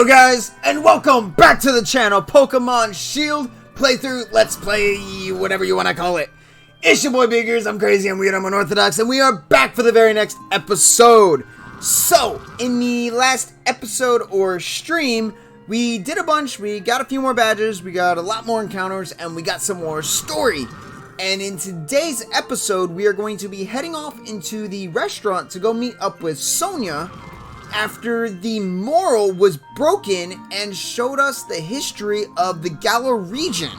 Hello guys, and welcome back to the channel, Pokemon Shield playthrough, let's play, whatever you want to call it. It's your boy Beagers, I'm crazy, I'm weird, I'm unorthodox, and we are back for the very next episode. So, in the last episode or stream, we did a bunch, we got a few more badges, we got a lot more encounters, and we got some more story. And in today's episode, we are going to be heading off into the restaurant to go meet up with Sonia after the moral was broken and showed us the history of the Gala region.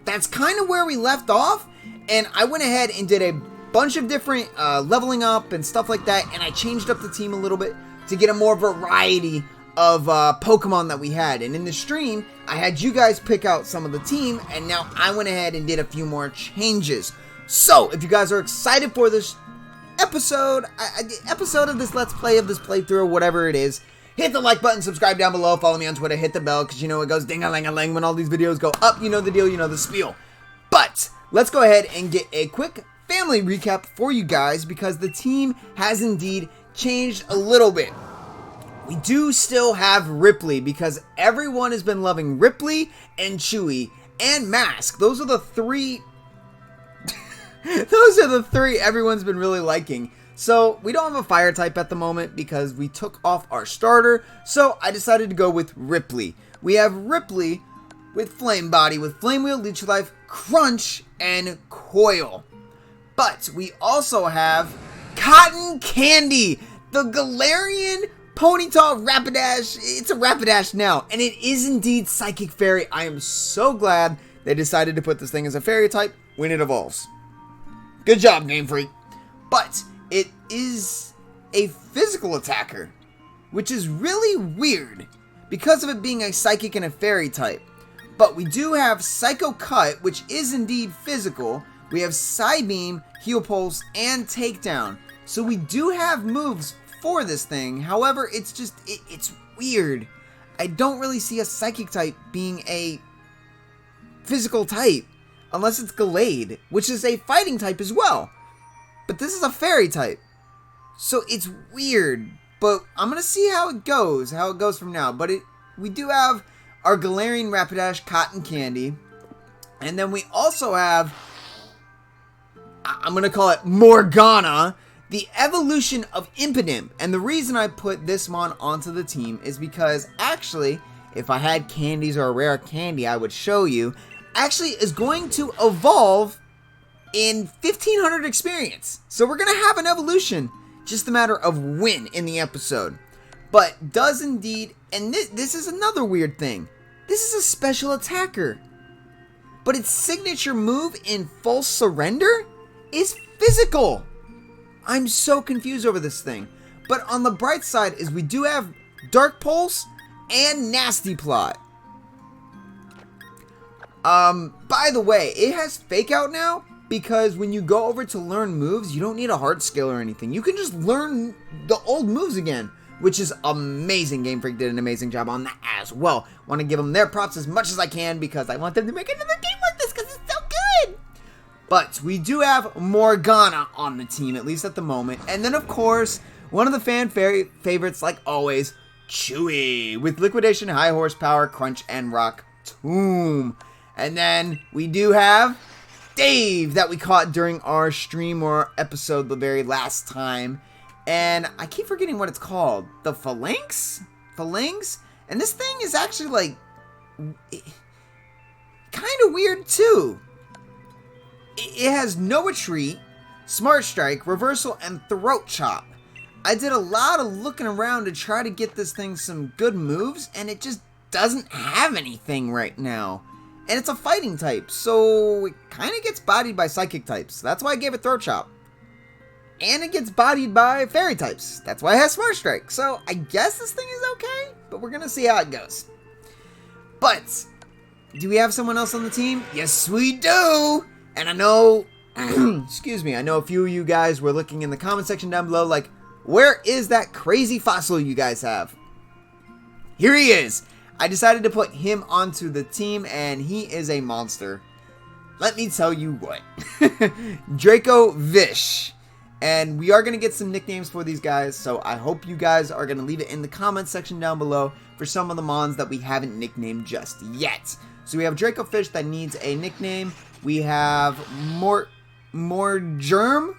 That's kind of where we left off, and I went ahead and did a bunch of different leveling up and stuff like that, and I changed up the team a little bit to get a more variety of Pokemon that we had. And in the stream, I had you guys pick out some of the team, and now I went ahead and did a few more changes. So, if you guys are excited for this episode of this Let's Play, of this playthrough, or whatever it is, hit the like button, subscribe down below, follow me on Twitter, hit the bell, because you know it goes ding-a-ling-a-ling when all these videos go up. You know the deal, you know the spiel. But, let's go ahead and get a quick family recap for you guys, because the team has indeed changed a little bit. We do still have Ripley, because everyone has been loving Ripley and Chewy and Mask. Those are the three everyone's been really liking. So we don't have a fire type at the moment because we took off our starter. So I decided to go with Ripley. We have Ripley with Flame Body, with Flame Wheel, Leech Life, Crunch, and Coil. But we also have Cotton Candy, the Galarian Ponyta Rapidash. It's a Rapidash now, and it is indeed Psychic Fairy. I am so glad they decided to put this thing as a Fairy type when it evolves. Good job, Game Freak. But it is a physical attacker, which is really weird because of it being a Psychic and a Fairy type. But we do have Psycho Cut, which is indeed physical. We have Psybeam, Heal Pulse, and Takedown. So we do have moves for this thing. However, it's just, it's weird. I don't really see a Psychic type being a physical type. Unless it's Gallade, which is a fighting type as well. But this is a fairy type. So it's weird. But I'm going to see how it goes from now. But we do have our Galarian Rapidash Cotton Candy. And then we also have, I'm going to call it Morgana, the evolution of Impidimp. And the reason I put this mon onto the team is because actually, if I had candies or a rare candy, I would show you, actually is going to evolve in 1500 experience. So we're going to have an evolution, just a matter of when in the episode. But does indeed, and this is another weird thing. This is a special attacker. But its signature move in Full Surrender is physical. I'm so confused over this thing. But on the bright side is we do have Dark Pulse and Nasty Plot. By the way, it has Fake Out now, because when you go over to learn moves, you don't need a hard skill or anything. You can just learn the old moves again, which is amazing. Game Freak did an amazing job on that as well. Want to give them their props as much as I can, because I want them to make another game like this, because it's so good. But we do have Morgana on the team, at least at the moment. And then, of course, one of the fan favorites, like always, Chewy, with Liquidation, High Horsepower, Crunch, and Rock Tomb. And then we do have Dave that we caught during our stream or episode the very last time. And I keep forgetting what it's called. The Phalanx? And this thing is actually like kind of weird too. It has No Retreat, Smart Strike, Reversal, and Throat Chop. I did a lot of looking around to try to get this thing some good moves, and it just doesn't have anything right now. And it's a fighting type, so it kind of gets bodied by psychic types. That's why I gave it Throat Chop. And it gets bodied by fairy types. That's why it has Smart Strike. So I guess this thing is okay, but we're going to see how it goes. But, do we have someone else on the team? Yes, we do! And I know, excuse me, I know a few of you guys were looking in the comment section down below like, where is that crazy fossil you guys have? Here he is! I decided to put him onto the team, and he is a monster. Let me tell you what. Draco Vish. And we are going to get some nicknames for these guys, so I hope you guys are going to leave it in the comments section down below for some of the mons that we haven't nicknamed just yet. So we have Dracofish that needs a nickname. We have Germ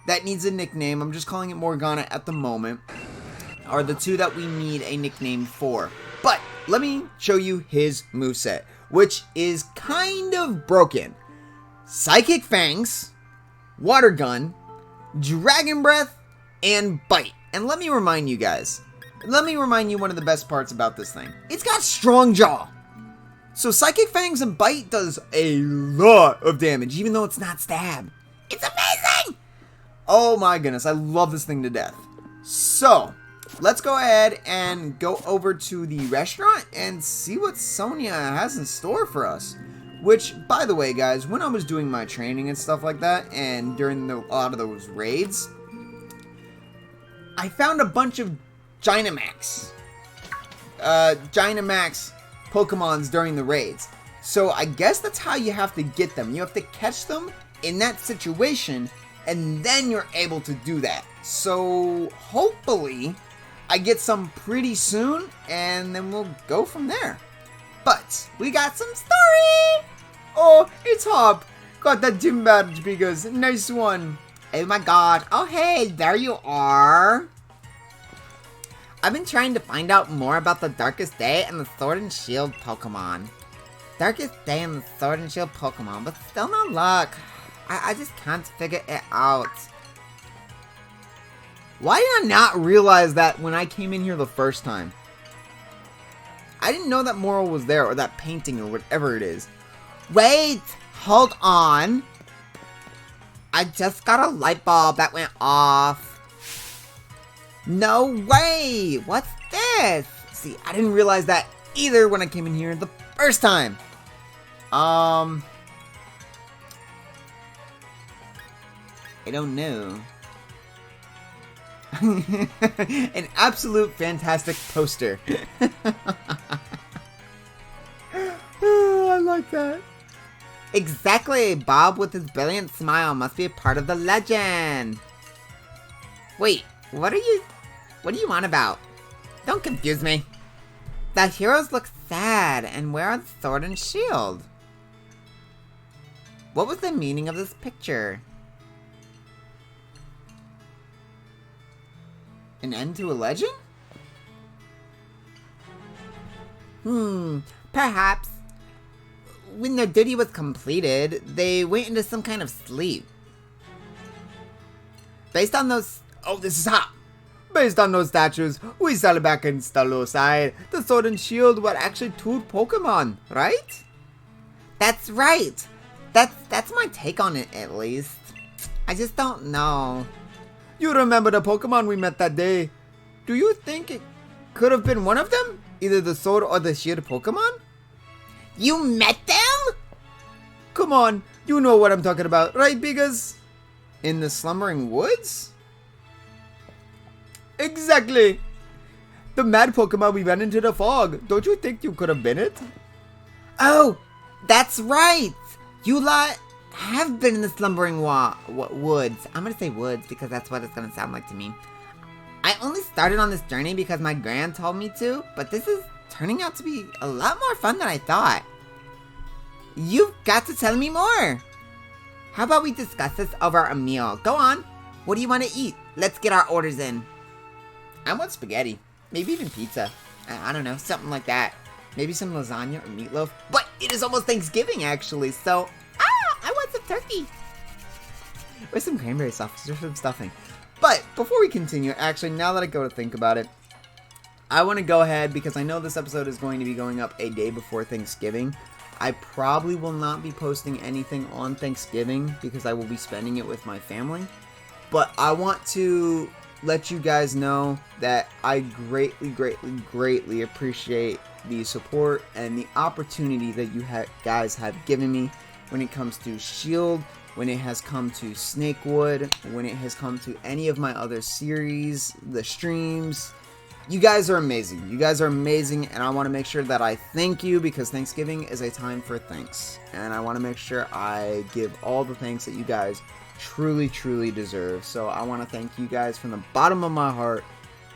that needs a nickname. I'm just calling it Morgana at the moment. Are the two that we need a nickname for. But let me show you his moveset, which is kind of broken. Psychic Fangs, Water Gun, Dragon Breath, and Bite. And let me remind you guys, one of the best parts about this thing. It's got Strong Jaw. So Psychic Fangs and Bite does a lot of damage, even though it's not stab. It's amazing! Oh my goodness, I love this thing to death. So, let's go ahead and go over to the restaurant and see what Sonia has in store for us. Which, by the way, guys, when I was doing my training and stuff like that, and during a lot of those raids, I found a bunch of Dynamax Pokemons during the raids. So I guess that's how you have to get them. You have to catch them in that situation, and then you're able to do that. So hopefully I get some pretty soon, and then we'll go from there. But we got some story! Oh, it's Hop. Got that gym badge, Beagers. Nice one. Oh my god. Oh hey, there you are. I've been trying to find out more about the Darkest Day and the Sword and Shield Pokemon. Darkest Day and the Sword and Shield Pokemon, but still no luck. I just can't figure it out. Why did I not realize that when I came in here the first time? I didn't know that mural was there, or that painting, or whatever it is. Wait! Hold on! I just got a light bulb that went off. No way! What's this? See, I didn't realize that either when I came in here the first time. I don't know. An absolute fantastic poster. Oh, I like that. Exactly. Bob with his brilliant smile must be a part of the legend. Wait, what are you on about? Don't confuse me. The heroes look sad and wear a sword and shield. What was the meaning of this picture? An end to a legend? Perhaps. When their duty was completed, they went into some kind of sleep. Based on those... Oh, this is hot! Based on those statues, we saw back in Staloside, the Sword and Shield were actually two Pokemon, right? That's right! That's my take on it, at least. I just don't know. You remember the Pokemon we met that day? Do you think it could have been one of them? Either the Sword or the Shield Pokemon? You met them? Come on, you know what I'm talking about, right, Beagers? In the Slumbering Woods? Exactly! The mad Pokemon we ran into the fog. Don't you think you could have been it? Oh, that's right! You lot have been in the Slumbering Woods. I'm gonna say woods because that's what it's gonna sound like to me. I only started on this journey because my gran told me to, but this is turning out to be a lot more fun than I thought. You've got to tell me more. How about we discuss this over a meal? Go on. What do you want to eat? Let's get our orders in. I want spaghetti. Maybe even pizza. I don't know, something like that. Maybe some lasagna or meatloaf. But it is almost Thanksgiving, actually, so... I want some turkey. Or some cranberry sauce or some stuffing. But before we continue, actually, now that I go to think about it, I want to go ahead, because I know this episode is going to be going up a day before Thanksgiving. I probably will not be posting anything on Thanksgiving because I will be spending it with my family. But I want to let you guys know that I greatly, greatly, greatly appreciate the support and the opportunity that you guys have given me when it comes to Shield, when it has come to Snakewood, when it has come to any of my other series, the streams. You guys are amazing. You guys are amazing, and I want to make sure that I thank you because Thanksgiving is a time for thanks. And I want to make sure I give all the thanks that you guys truly, truly deserve. So I want to thank you guys from the bottom of my heart,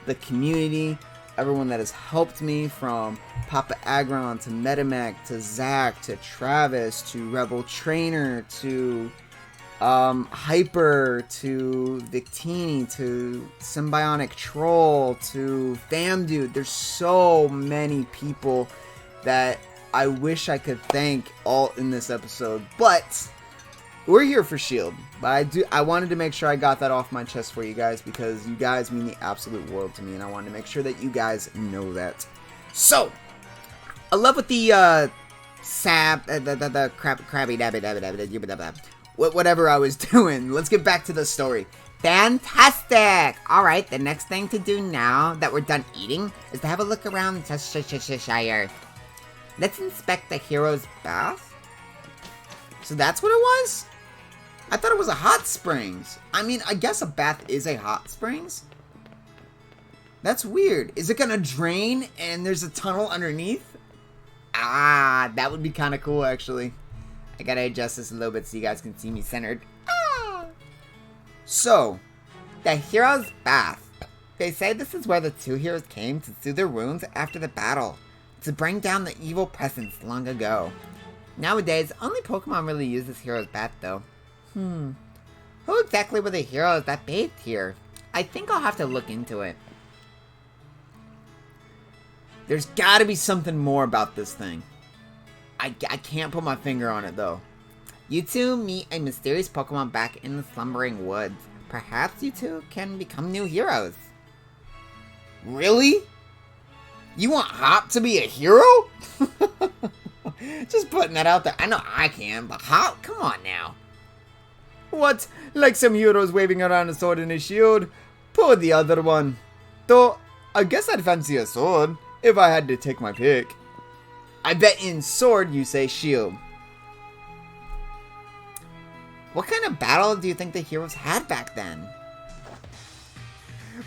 the community, everyone that has helped me, from Papa Agron to Metamac to Zach to Travis to Rebel Trainer to Hyper to Victini to Symbionic Troll to FamDude. There's so many people that I wish I could thank all in this episode, but we're here for Shield. But I wanted to make sure I got that off my chest for you guys, because you guys mean the absolute world to me, and I wanted to make sure that you guys know that. So, I love what the crabby dabby whatever I was doing. Let's get back to the story. Fantastic! Alright, the next thing to do now that we're done eating is to have a look around Cheshire. Let's inspect the hero's bath. So that's what it was? I thought it was a hot springs. I mean, I guess a bath is a hot springs. That's weird. Is it gonna drain and there's a tunnel underneath? Ah, that would be kind of cool, actually. I gotta adjust this a little bit so you guys can see me centered. Ah! So, the hero's bath. They say this is where the two heroes came to soothe their wounds after the battle, to bring down the evil presence long ago. Nowadays, only Pokemon really use this hero's bath, though. Who exactly were the heroes that bathed here? I think I'll have to look into it. There's gotta be something more about this thing. I can't put my finger on it, though. You two meet a mysterious Pokemon back in the slumbering woods. Perhaps you two can become new heroes. Really? You want Hop to be a hero? Just putting that out there. I know I can, but Hop? Come on now. What? Like some heroes waving around a sword and a shield? Pull the other one. Though, I guess I'd fancy a sword, if I had to take my pick. I bet in sword you say shield. What kind of battle do you think the heroes had back then?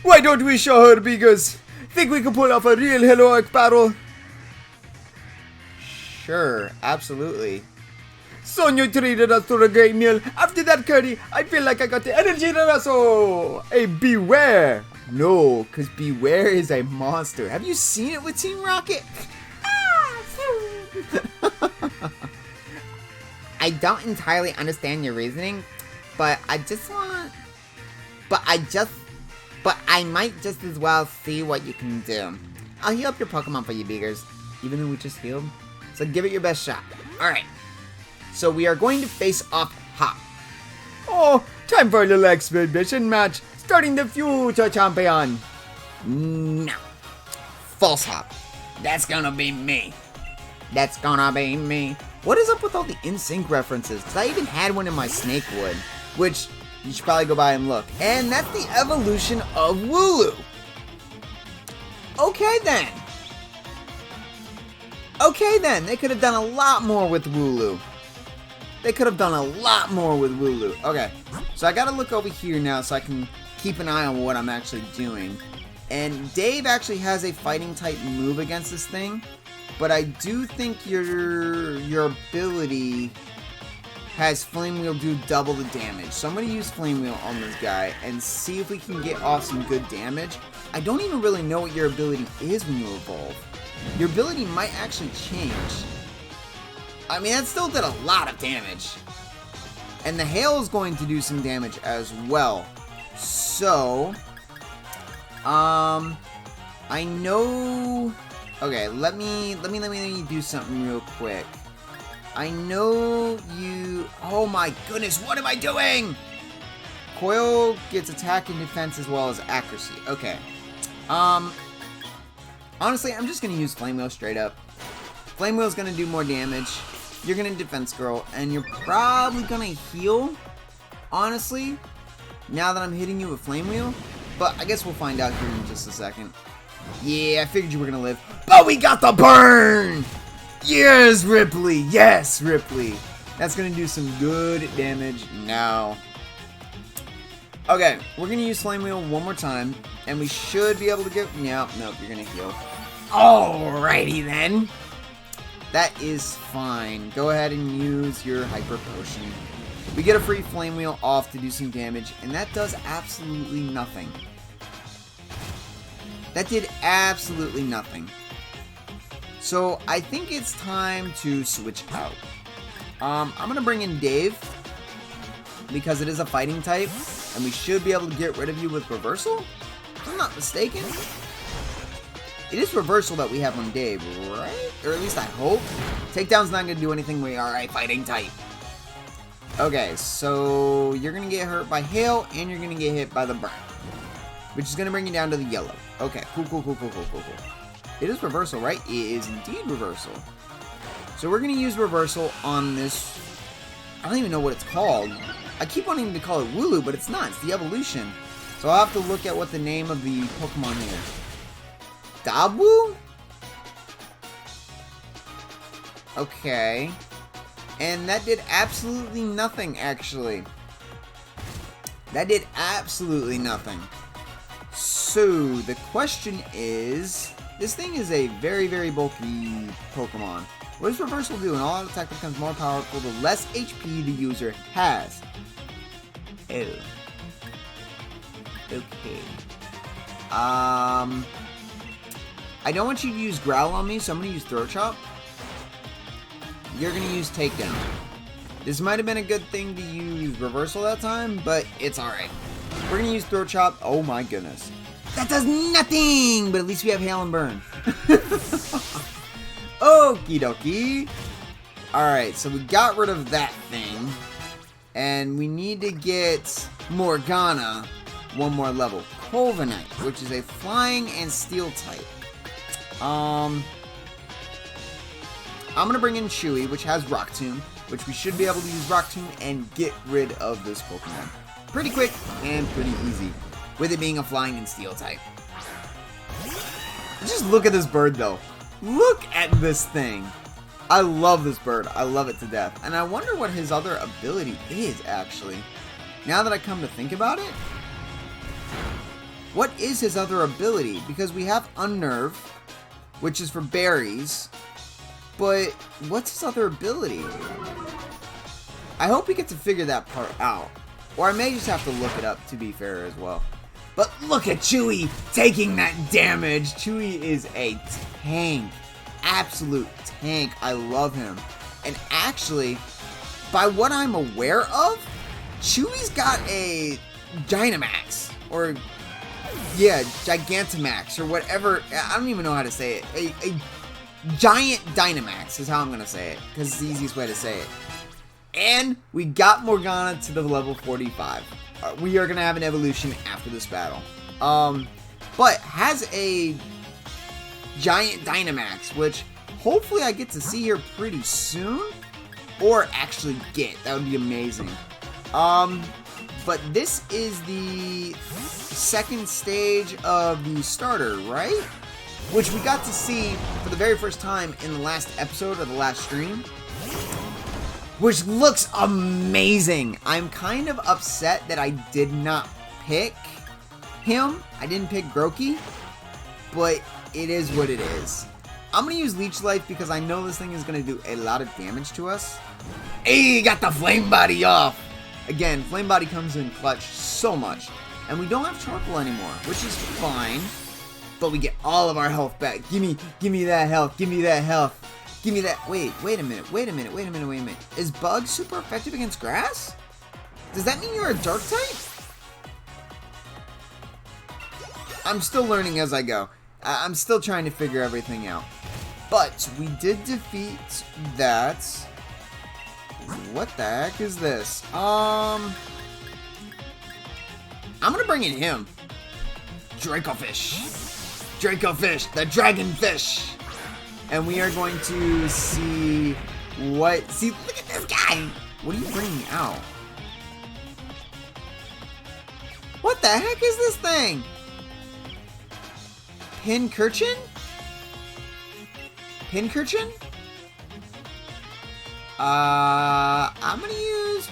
Why don't we show her, Beagers? Think we can pull off a real heroic battle? Sure, absolutely. Sonya treated us to a great meal. After that curry, I feel like I got the energy to wrestle. Hey, beware. No, because Beware is a monster. Have you seen it with Team Rocket? I don't entirely understand your reasoning, but I might just as well see what you can do. I'll heal up your Pokemon for you, Beagers, even though we just healed. So give it your best shot. Alright. So we are going to face off Hop. Oh, time for a little exhibition match, starting the future champion. No. False Hop. That's gonna be me. That's gonna be me. What is up with all the NSYNC references? Because I even had one in my Snakewood, which you should probably go by and look. And that's the evolution of Wooloo. Okay then. Okay then, they could have done a lot more with Wooloo. Okay, so I gotta look over here now so I can keep an eye on what I'm actually doing. And Dave actually has a fighting type move against this thing. But I do think your ability has Flame Wheel do double the damage. So I'm going to use Flame Wheel on this guy and see if we can get off some good damage. I don't even really know what your ability is when you evolve. Your ability might actually change. I mean, that still did a lot of damage. And the Hail is going to do some damage as well. So, I know... Okay, let me do something real quick. I know you... Oh my goodness, what am I doing? Coil gets attack and defense as well as accuracy. Okay. Honestly, I'm just gonna use Flame Wheel straight up. Flame Wheel's gonna do more damage. You're gonna defense girl, and you're probably gonna heal. Honestly, now that I'm hitting you with Flame Wheel. But I guess we'll find out here in just a second. Yeah, I figured you were gonna live. But we got the burn! Yes, Ripley! Yes, Ripley! That's gonna do some good damage now. Okay, we're gonna use Flame Wheel one more time, and we should be able to get... Nope, you're gonna heal. Alrighty then. That is fine. Go ahead and use your Hyper Potion. We get a free Flame Wheel off to do some damage, and that does absolutely nothing. That did absolutely nothing. So I think it's time to switch out. I'm going to bring in Dave, because it is a fighting type, and we should be able to get rid of you with Reversal, if I'm not mistaken. It is Reversal that we have on Dave, right? Or at least I hope. Takedown's not going to do anything. We are a fighting type. Okay, so you're going to get hurt by Hail, and you're going to get hit by the Burn, which is going to bring you down to the Yellow. Okay, cool. It is Reversal, right? It is indeed Reversal. So we're going to use Reversal on this. I don't even know what it's called. I keep wanting to call it Wooloo, but it's not. It's the evolution. So I'll have to look at what the name of the Pokemon is. Dabu? Okay. And that did absolutely nothing, actually. That did absolutely nothing. So the question is, this thing is a very, very bulky Pokemon. What does Reversal do? An all-out attack becomes more powerful the less HP the user has. Oh. Okay. I don't want you to use Growl on me, so I'm going to use Throat Chop. You're going to use Takedown. This might have been a good thing to use Reversal that time, but it's alright. We're going to use Throat Chop. Oh my goodness. That does nothing! But at least we have Hail and Burn. Okie dokie. Alright, so we got rid of that thing. And we need to get Morgana one more level. Corviknight, which is a flying and steel type. I'm going to bring in Chewy, which has Rock Tomb, which we should be able to use Rock Tomb and get rid of this Pokemon. Pretty quick and pretty easy, with it being a flying and steel type. Just look at this bird, though. Look at this thing. I love this bird. I love it to death. And I wonder what his other ability is, actually. Now that I come to think about it, what is his other ability? Because we have Unnerve, which is for berries, but what's his other ability? I hope we get to figure that part out. Or I may just have to look it up, to be fair as well. But look at Chewy taking that damage. Chewy is a tank. Absolute tank. I love him. And actually, by what I'm aware of, Chewy's got a Dynamax. Or, yeah, Gigantamax. Or whatever. I don't even know how to say it. A giant Dynamax is how I'm going to say it. Because it's the easiest way to say it. And we got Morgana to the level 45. We are going to have an evolution after this battle. But has a giant Dynamax, which hopefully I get to see here pretty soon. Or actually get. That would be amazing. But this is the second stage of the starter, right? Which we got to see for the very first time in the last episode of the last stream. Which looks amazing. I'm kind of upset that I did not pick him. I didn't pick Grookey. But it is what it is. I'm going to use Leech Life because I know this thing is going to do a lot of damage to us. Hey, got the Flame Body off. Again, Flame Body comes in clutch so much. And we don't have Charcoal anymore, which is fine. But we get all of our health back. Give me that health. Give me that health. Give me that. Wait a minute. Is Bug super effective against Grass? Does that mean you're a Dark type? I'm still learning as I go. I'm still trying to figure everything out. But we did defeat that. What the heck is this? I'm gonna bring in him. Dracofish, the Dragonfish. And we are going to see what... See, look at this guy! What are you bringing out? What the heck is this thing? Pincurchin? I'm gonna use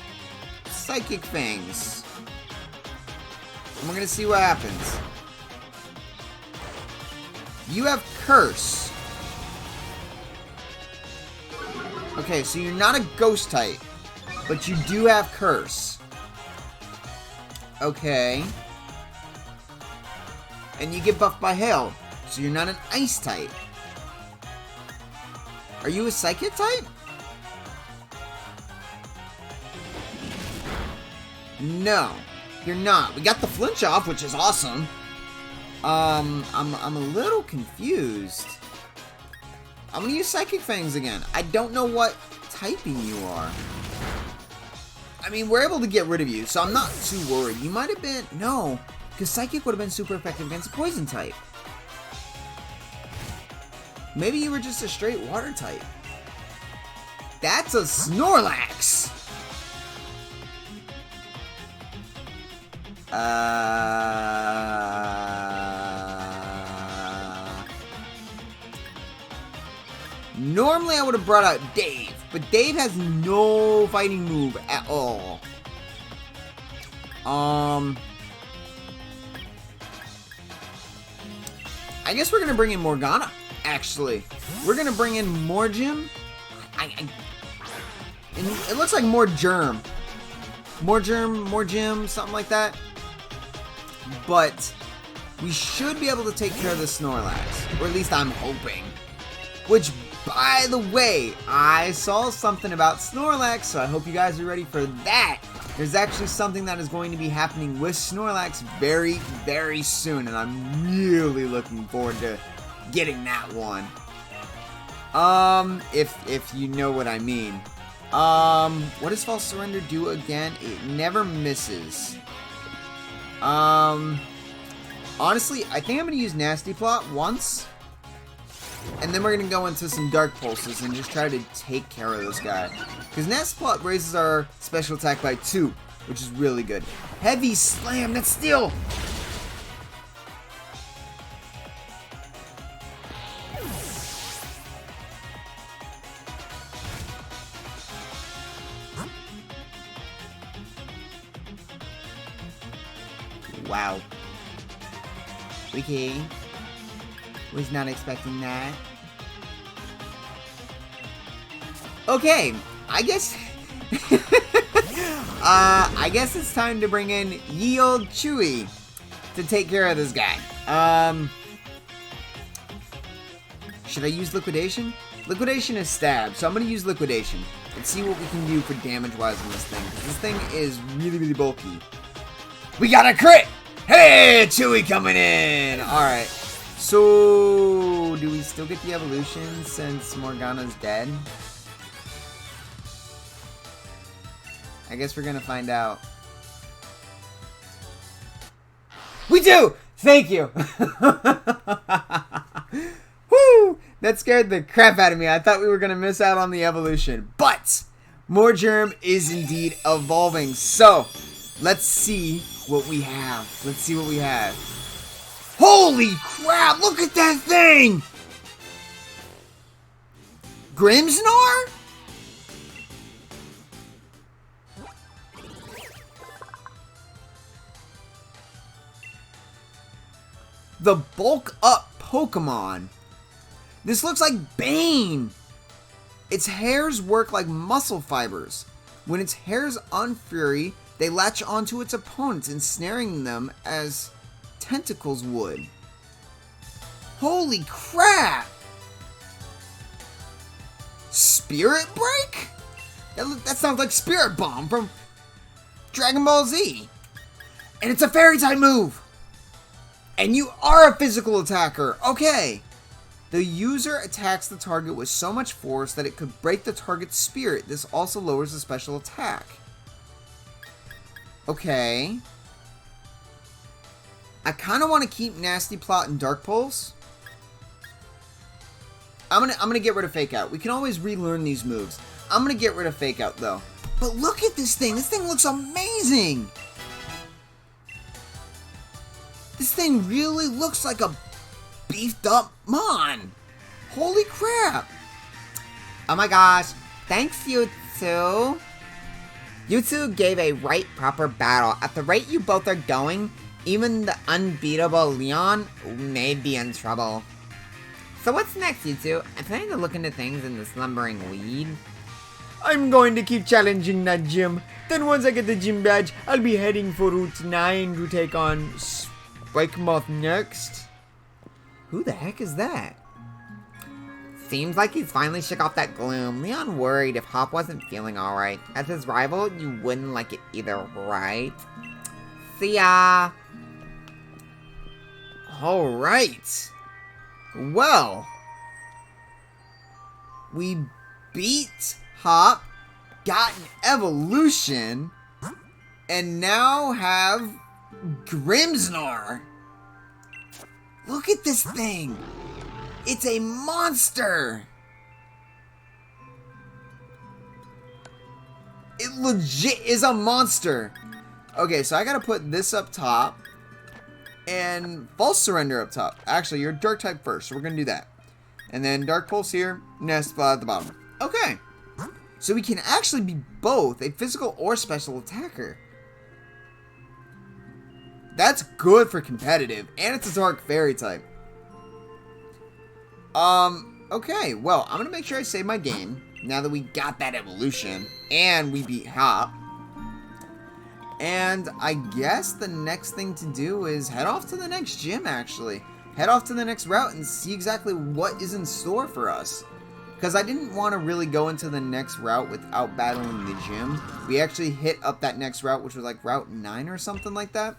Psychic Fangs. And we're gonna see what happens. You have Curse. Okay, so you're not a Ghost type. But you do have Curse. Okay. And you get buffed by Hail, so you're not an Ice type. Are you a Psychic type? No, you're not. We got the flinch off, which is awesome. I'm a little confused. I'm gonna use Psychic Fangs again. I don't know what typing you are. I mean, we're able to get rid of you, so I'm not too worried. You might have been... No, because Psychic would have been super effective against a Poison type. Maybe you were just a straight Water type. That's a Snorlax! Normally I would have brought out Dave, but Dave has no fighting move at all. I guess we're gonna bring in Morgana. Actually, we're gonna bring in more Gym. And it looks like more Germ, more Gym, something like that. But we should be able to take care of the Snorlax, or at least I'm hoping. Which, by the way, I saw something about Snorlax, so I hope you guys are ready for that. There's actually something that is going to be happening with Snorlax very, very soon, and I'm really looking forward to getting that one. If you know what I mean. What does False Surrender do again? It never misses. Honestly, I think I'm gonna use Nasty Plot once. And then we're going to go into some Dark Pulses and just try to take care of this guy. Because Nasty Plot raises our special attack by 2, which is really good. Heavy Slam, that's Steel! Wow. Okay. Was not expecting that. Okay, I guess... I guess it's time to bring in Ye Old Chewy to take care of this guy. Should I use Liquidation? Liquidation is stab, so I'm gonna use Liquidation and see what we can do for damage-wise on this thing. This thing is really, really bulky. We got a crit! Hey, Chewy coming in! Alright. So, do we still get the evolution since Morgana's dead? I guess we're gonna find out. We do! Thank you! Woo! That scared the crap out of me. I thought we were gonna miss out on the evolution. But, more Germ is indeed evolving. So, let's see what we have. Let's see what we have. Holy crap, look at that thing! Grimmsnarl? The bulk up Pokemon. This looks like Bane. Its hairs work like muscle fibers. When its hairs on fury, they latch onto its opponents, ensnaring them as tentacles would. Holy crap! Spirit Break? That sounds like Spirit Bomb from Dragon Ball Z. And it's a fairy type move. And you are a physical attacker. Okay. The user attacks the target with so much force that it could break the target's spirit. This also lowers the special attack. Okay. I kind of want to keep Nasty Plot and Dark Pulse. I'm gonna get rid of Fake Out. We can always relearn these moves. I'm gonna get rid of Fake Out though. But look at this thing. This thing looks amazing. This thing really looks like a beefed up Mon. Holy crap. Oh my gosh. Thanks, you two. You two gave a right proper battle. At the rate you both are going, even the unbeatable Leon may be in trouble. So what's next, you two? I'm planning to look into things in the slumbering weed. I'm going to keep challenging that gym. Then once I get the gym badge, I'll be heading for Route 9 to take on Spike Moth next. Who the heck is that? Seems like he's finally shook off that gloom. Leon worried if Hop wasn't feeling alright. As his rival, you wouldn't like it either, right? See ya! Alright. Well, we beat Hop, got an evolution, and now have Grimmsnarl. Look at this thing. It's a monster. It legit is a monster. Okay, so I gotta put this up top and False Surrender up top. Actually, you're Dark type first, so we're gonna do that. And then Dark Pulse here, Nest at the bottom. Okay. So we can actually be both a physical or special attacker. That's good for competitive, and it's a Dark Fairy type. Okay, well, I'm gonna make sure I save my game, now that we got that evolution, and we beat Hop. And I guess the next thing to do is head off to the next gym, actually. Head off to the next route and see exactly what is in store for us. Because I didn't want to really go into the next route without battling the gym. We actually hit up that next route, which was like Route 9 or something like that.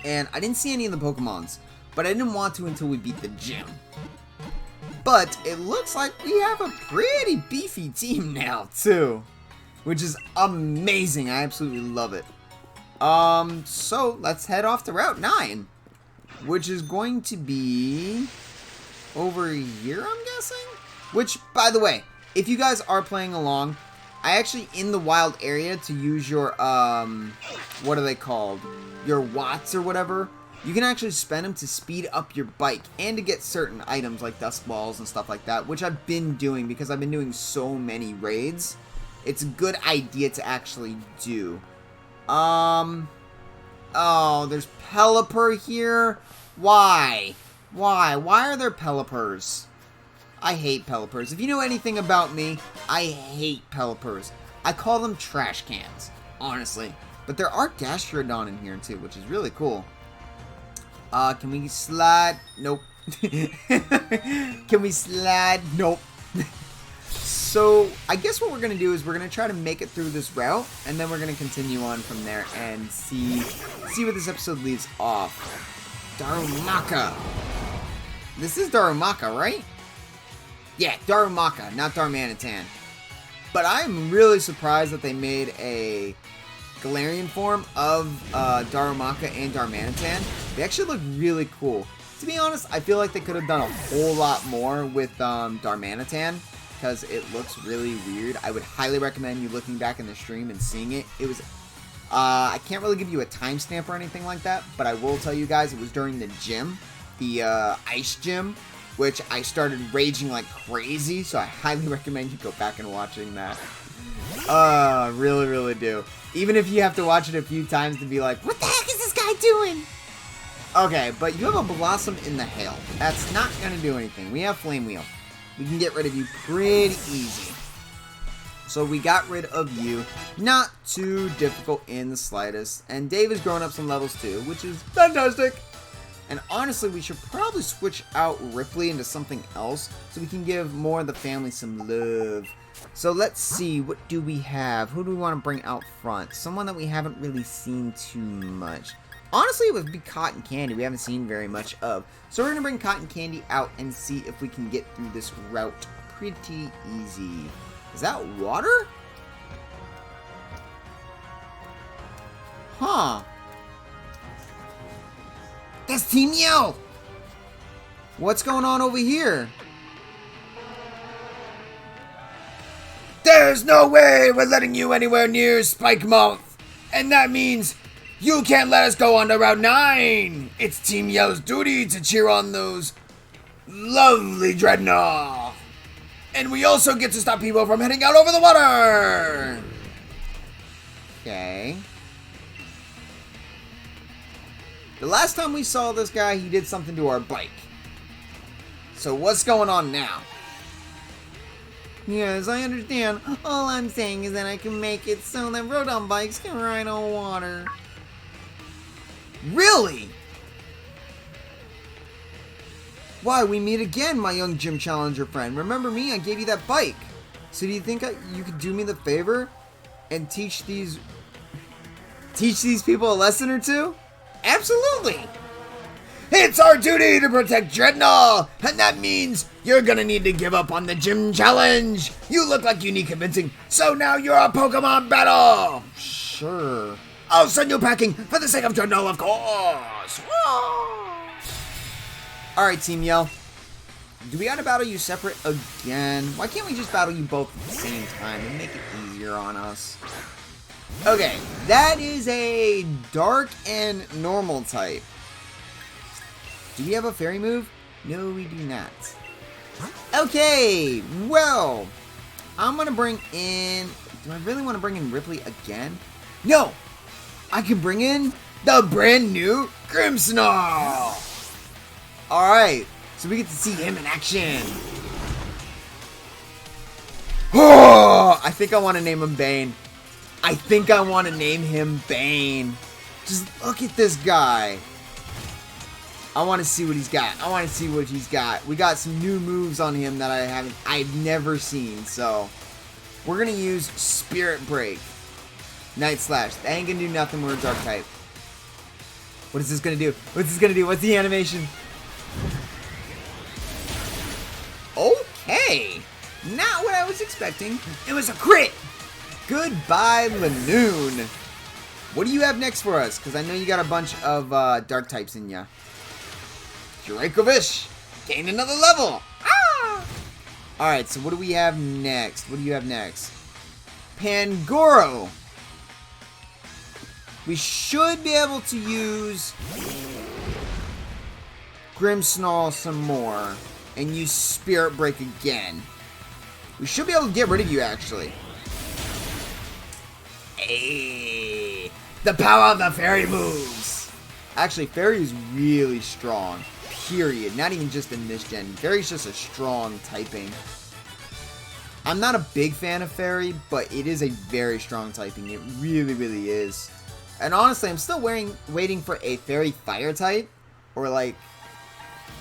And I didn't see any of the Pokemons, but I didn't want to until we beat the gym. But it looks like we have a pretty beefy team now, too. Which is amazing. I absolutely love it. So let's head off to Route 9. Which is going to be over here, I'm guessing? Which, by the way, if you guys are playing along, I actually, in the wild area, to use your, what are they called? Your watts or whatever. You can actually spend them to speed up your bike and to get certain items like dust balls and stuff like that, which I've been doing because I've been doing so many raids. It's a good idea to actually do. Oh, there's Pelipper here. Why? Why are there Pelipers? I hate Pelipers. If you know anything about me, I hate Pelipers. I call them trash cans, honestly. But there are Gastrodon in here too, which is really cool. Can we slide? Nope. Can we slide? Nope. So, I guess what we're going to do is we're going to try to make it through this route, and then we're going to continue on from there and see where this episode leaves off. Darumaka. This is Darumaka, right? Yeah, Darumaka, not Darmanitan. But I'm really surprised that they made a Galarian form of Darumaka and Darmanitan. They actually look really cool. To be honest, I feel like they could have done a whole lot more with Darmanitan, because it looks really weird. I would highly recommend you looking back in the stream and seeing it. It was, I can't really give you a timestamp or anything like that, but I will tell you guys it was during the gym, the ice gym, which I started raging like crazy, so I highly recommend you go back and watching that. Really, really do. Even if you have to watch it a few times to be like, what the heck is this guy doing? Okay, but you have a Blossom in the Hail. That's not going to do anything. We have Flame Wheel. We can get rid of you pretty easy. So we got rid of you. Not too difficult in the slightest. And Dave has grown up some levels too, which is fantastic. And honestly, we should probably switch out Ripley into something else so we can give more of the family some love. So let's see, what do we have? Who do we want to bring out front? Someone that we haven't really seen too much. Honestly, it would be Cotton Candy. We haven't seen very much of. So we're going to bring Cotton Candy out and see if we can get through this route pretty easy. Is that water? Huh. That's Team Yell! What's going on over here? There's no way we're letting you anywhere near Spike Mouth. And that means you can't let us go on to Route 9. It's Team Yell's duty to cheer on those lovely Dreadnought. And we also get to stop people from heading out over the water. Okay. The last time we saw this guy, he did something to our bike. So what's going on now? Yes, I understand. All I'm saying is that I can make it so that Rotom bikes can ride on water. Really? Why, we meet again, my young gym challenger friend. Remember me? I gave you that bike. So do you think you could do me the favor and teach these people a lesson or two? Absolutely. It's our duty to protect Dreadnought, and that means you're gonna need to give up on the gym challenge. You look like you need convincing, so now you're a Pokemon battle. Sure. I'll send you packing for the sake of Dreadnought, of course. Alright, Team Yell. Do we gotta battle you separate again? Why can't we just battle you both at the same time and make it easier on us? Okay, that is a dark and normal type. Do we have a fairy move? No, we do not. Okay, well, I'm gonna bring in... Do I really want to bring in Ripley again? No! I can bring in the brand new Grimmsnarl! Alright, so we get to see him in action. Oh, I think I want to name him Bane. I think I want to name him Bane. Just look at this guy. I want to see what he's got. I want to see what he's got. We got some new moves on him that I've never seen. So we're gonna use Spirit Break, Night Slash. That ain't gonna do nothing. We're a dark type. What is this gonna do? What's this gonna do? What's the animation? Okay, not what I was expecting. It was a crit. Goodbye, Lanoon. What do you have next for us? Because I know you got a bunch of dark types in ya. Dracovish, gain another level. Ah! Alright, so what do we have next? What do you have next? Pangoro. We should be able to use Grimmsnarl some more and use Spirit Break again. We should be able to get rid of you, actually. Hey, the power of the fairy moves. Actually, fairy is really strong. Period. Not even just in this gen. Fairy's just a strong typing. I'm not a big fan of Fairy, but it is a very strong typing. It really, really is. And honestly, I'm still waiting for a Fairy Fire type, or like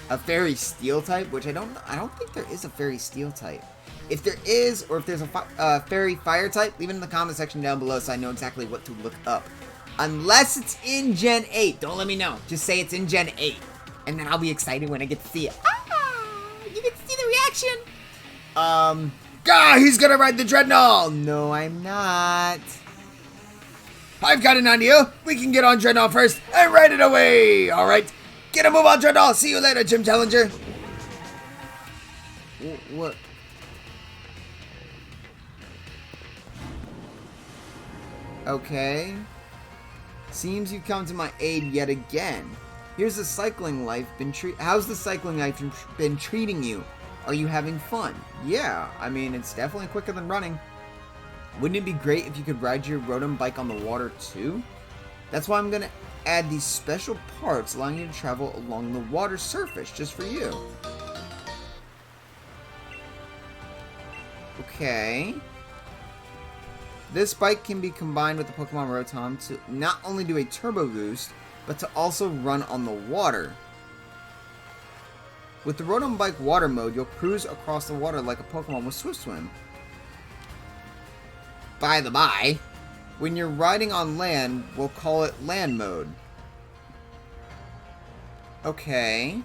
a Fairy Steel type, which I don't think there is a Fairy Steel type. If there is, or if there's a Fairy Fire type, leave it in the comment section down below so I know exactly what to look up. Unless it's in Gen 8. Don't let me know. Just say it's in Gen 8. And then I'll be excited when I get to see it. Ah! You get to see the reaction. God, he's gonna ride the Dreadnought. No, I'm not. I've got an idea. We can get on Dreadnought first and ride it away. Alright. Get a move on, Dreadnought. See you later, Gym Challenger. What? Okay. Seems you've come to my aid yet again. How's the cycling life been treating you? Are you having fun? Yeah, I mean, it's definitely quicker than running. Wouldn't it be great if you could ride your Rotom bike on the water too? That's why I'm gonna add these special parts allowing you to travel along the water surface just for you. Okay. This bike can be combined with the Pokemon Rotom to not only do a turbo boost, but to also run on the water. With the Rotom Bike Water Mode, you'll cruise across the water like a Pokemon with Swift Swim. By the by, when you're riding on land, we'll call it Land Mode. Okay.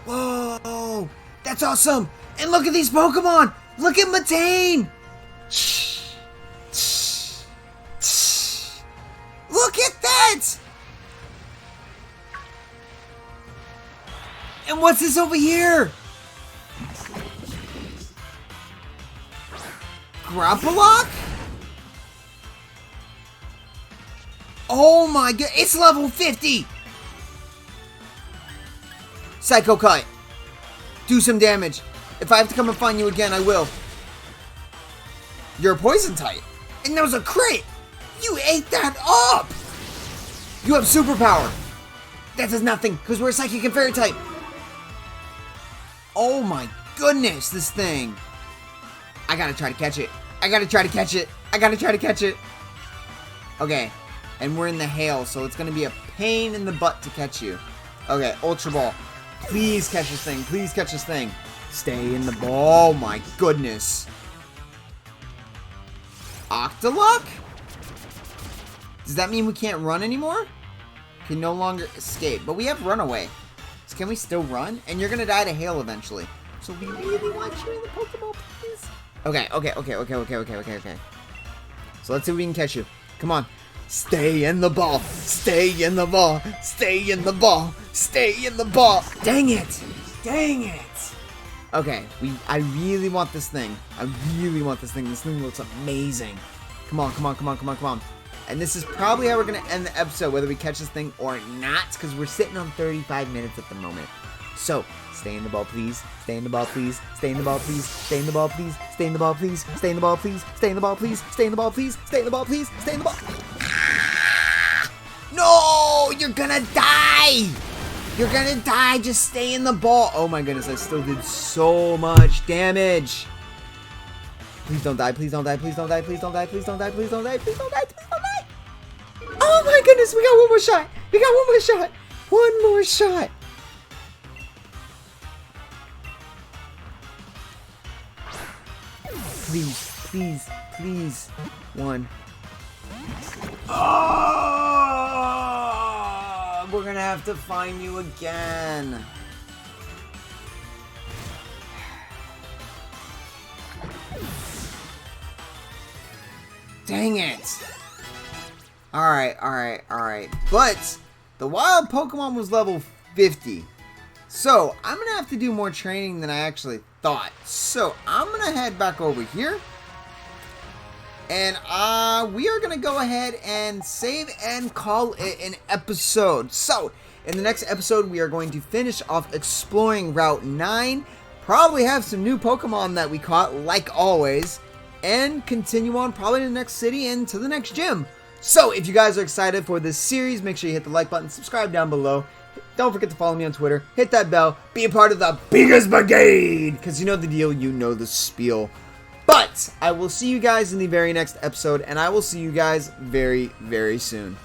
Whoa! That's awesome! And look at these Pokemon! Look at Matane! Look at that! And what's this over here? Grappalock? Oh my god, it's level 50! Psycho Cut. Do some damage. If I have to come and find you again, I will. You're a poison type. And that was a crit! You ate that up! You have superpower. That does nothing, because we're Psychic and Fairy type. Oh my goodness, this thing. I gotta try to catch it. I gotta try to catch it. I gotta try to catch it. Okay, and we're in the hail, so it's gonna be a pain in the butt to catch you. Okay, Ultra Ball. Please catch this thing. Please catch this thing. Stay in the ball. Oh my goodness. Octalock? Does that mean we can't run anymore? Can no longer escape. But we have Runaway. So can we still run? And you're gonna die to hail eventually. So we really want you in the Pokeball, please. Okay. So let's see if we can catch you. Come on. Stay in the ball. Stay in the ball. Stay in the ball. Stay in the ball. Dang it. Dang it. Okay. I really want this thing. I really want this thing. This thing looks amazing. Come on. And this is probably how we're going to end the episode, whether we catch this thing or not, because we're sitting on 35 minutes at the moment. So, stay in the ball, please. Stay in the ball, please. Stay in the ball, please. Stay in the ball, please. Stay in the ball, please. Stay in the ball, please. Stay in the ball, please. Stay in the ball, please. Stay in the ball, please. Stay in the ball. No! You're gonna die! You're gonna die! Just stay in the ball! Oh my goodness, I still did so much damage! Please don't die, please don't die, please don't die, please don't die, please don't die, please don't die, please don't die, please don't die! Oh my goodness, we got one more shot! We got one more shot! One more shot! Please. One. Oh, we're gonna have to find you again. Dang it. Alright. But the wild Pokemon was level 50. So I'm gonna have to do more training than I actually thought. So I'm gonna head back over here. And we are going to go ahead and save and call it an episode. So, in the next episode, we are going to finish off exploring Route 9. Probably have some new Pokemon that we caught, like always. And continue on probably to the next city and to the next gym. So, if you guys are excited for this series, make sure you hit the like button, subscribe down below. Don't forget to follow me on Twitter. Hit that bell. Be a part of the Beagers Brigade. Because you know the deal. You know the spiel. But I will see you guys in the very next episode, and I will see you guys very, very soon.